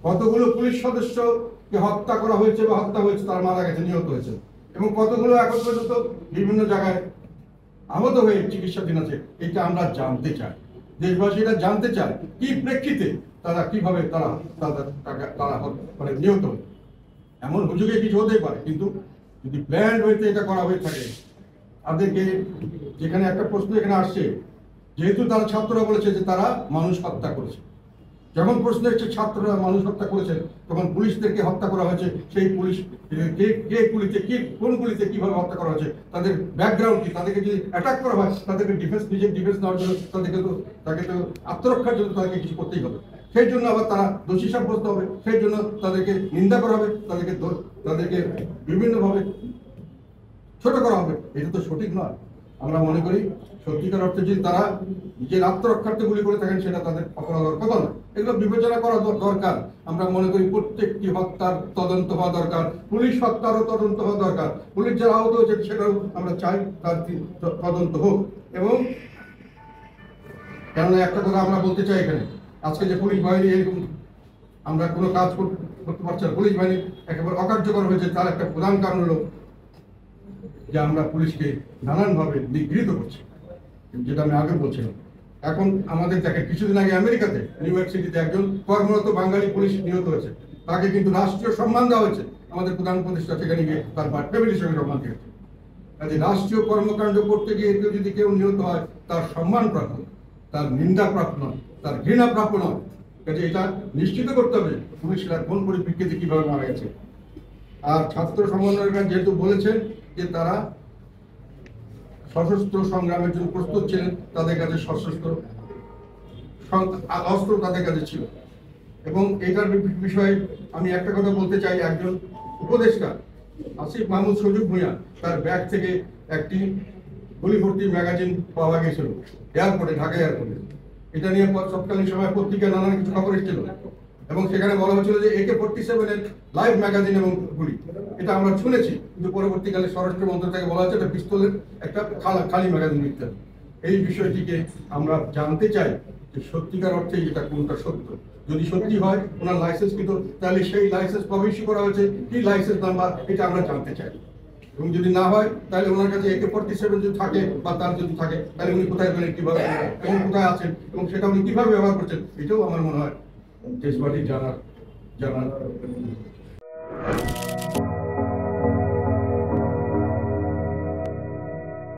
কতগুলো পুলিশ সদস্যকে হত্যা করা হয়েছে বা হত্যা হয়েছে, তারা মারা গেছে, নিহত হয়েছে, এবং কতগুলো এখন পর্যন্ত বিভিন্ন জায়গায় আহত হয়ে চিকিৎসাধীন আছে। এটা আমরা জানতে চাই, দেশবাসীরা জানতে চায় কি প্রেক্ষিতে তারা কিভাবে তারা মানে নিহত হয়। এমন হুজুগে কিছু হতেই পারে, কিন্তু যদি প্ল্যান্ড হইতে এটা করা হয়ে থাকে, তাদেরকে যেখানে একটা প্রশ্ন এখানে আসছে, যেহেতু তারা ছাত্ররা বলেছে যে তারা মানুষ হত্যা করেছে, যখন প্রশ্ন এসছে ছাত্ররা মানুষ হত্যা করেছে, তখন পুলিশদেরকে হত্যা করা হয়েছে, সেই পুলিশ কে গুলিতে কোন গুলিতে কিভাবে হত্যা করা হয়েছে, তাদের ব্যাকগ্রাউন্ড কি, তাদেরকে যদি অ্যাটাক করা হয় তাদেরকে নিজের ডিফেন্স নেওয়ার জন্য তাকে তো আত্মরক্ষার জন্য তাদেরকে কিছু করতেই হবে। সেই জন্য আবার তারা দোষী সাব্যস্ত হবে, সেই জন্য তাদেরকে নিন্দা করা হবে, তাদেরকে বিভিন্নভাবে ছোট করা হবে। এটা তো সঠিক নয়। আমরা মনে করি সত্যিকার অর্থে যদি তারা নিজের আত্মরক্ষার্থে গুলি করে থাকেন, সেটা তাদের অপরাধ হওয়ার কথা নয়। এগুলো বিবেচনা করা দরকার। আমরা মনে করি প্রত্যেকটি হত্যার তদন্ত হওয়া দরকার, পুলিশ হত্যারও তদন্ত হওয়া দরকার। পুলিশ যারা আহত হয়েছে সেটাও আমরা চাই তার তদন্ত হোক। এবং কেননা একটা কথা আমরা বলতে চাই এখানে, আজকে যে পুলিশ বাহিনী এরকম আমরা কোনো কাজ করতে পারছি না, পুলিশ বাহিনী একেবারে অকার্যকর হয়েছে, তার একটা প্রধান কারণ হলো যে আমরা পুলিশকে নানানভাবে নিগৃহীত করছি, যেটা আমি আগে বলছিলাম। এখন আমাদের দেখেন, কিছুদিন আগে আমেরিকাতে নিউ ইয়র্ক সিটিতে একজন কর্মরত বাঙালি পুলিশ নিহত হয়েছে, তাকে কিন্তু রাষ্ট্রীয় সম্মান দেওয়া হয়েছে। আমাদের প্রধান উপদেষ্টা সেখানে গিয়ে তার ফ্যামিলির সঙ্গে সম্মান দিয়েছে। কাজে রাষ্ট্রীয় কর্মকাণ্ড করতে গিয়ে যদি কেউ নিহত হয়, তার সম্মান প্রাপ্য, তার নিন্দা প্রাপ্য নয়, তার ঘৃণা প্রাপ্য নয়। কাজে এটা নিশ্চিত করতে হবে পুলিশরা কোন পরিপ্রেক্ষিতে কিভাবে মারা গেছে। আর ছাত্র সমন্বয়করা যেহেতু বলেছেন যে তারা সশস্ত্র সংগ্রামের জন্য প্রস্তুত ছিলেন, তাদের কাছে সশস্ত্র অস্ত্র তাদের কাছে ছিল। এবং এটার বিষয়ে আমি একটা কথা বলতে চাই, একজন উপদেষ্টা আসিফ মাহমুদ সুযোগ ভূঁইয়া, তার ব্যাগ থেকে একটি গুলি ভর্তি ম্যাগাজিন পাওয়া গেছিল এয়ারপোর্টে, ঢাকা এয়ারপোর্টে। এটা নিয়ে তৎকালীন সময় পত্রিকায় নানান কিছু খবর এসেছিল, এবং সেখানে বলা হয়েছিল যে AK-47 এর লাইভ ম্যাগাজিন এবং গুলি। এটা আমরা শুনেছি, কিন্তু পরবর্তীকালে স্বরাষ্ট্র মন্ত্রক থেকে বলা হচ্ছে এটা পিস্তলের একটা খালি ম্যাগাজিন দিতে। এই বিষয়টিকে আমরা জানতে চাই যে সত্যিকার অর্থে এটা কোনটা সত্য। যদি সত্যি হয় ওনার লাইসেন্স কিন্তু, তাহলে সেই লাইসেন্স কবে ইস্যু করা হয়েছে, কি লাইসেন্স নাম্বার, এটা আমরা জানতে চাই। এবং যদি না হয়, তাহলে ওনার কাছে AK-47 যদি থাকে বা তার যদি থাকে, তাহলে উনি কোথায় পেলেন, কিভাবে এবং কোথায় আছেন, এবং সেটা উনি কিভাবে ব্যবহার করছেন, এটাও আমার মনে হয় দেশবাসী জানার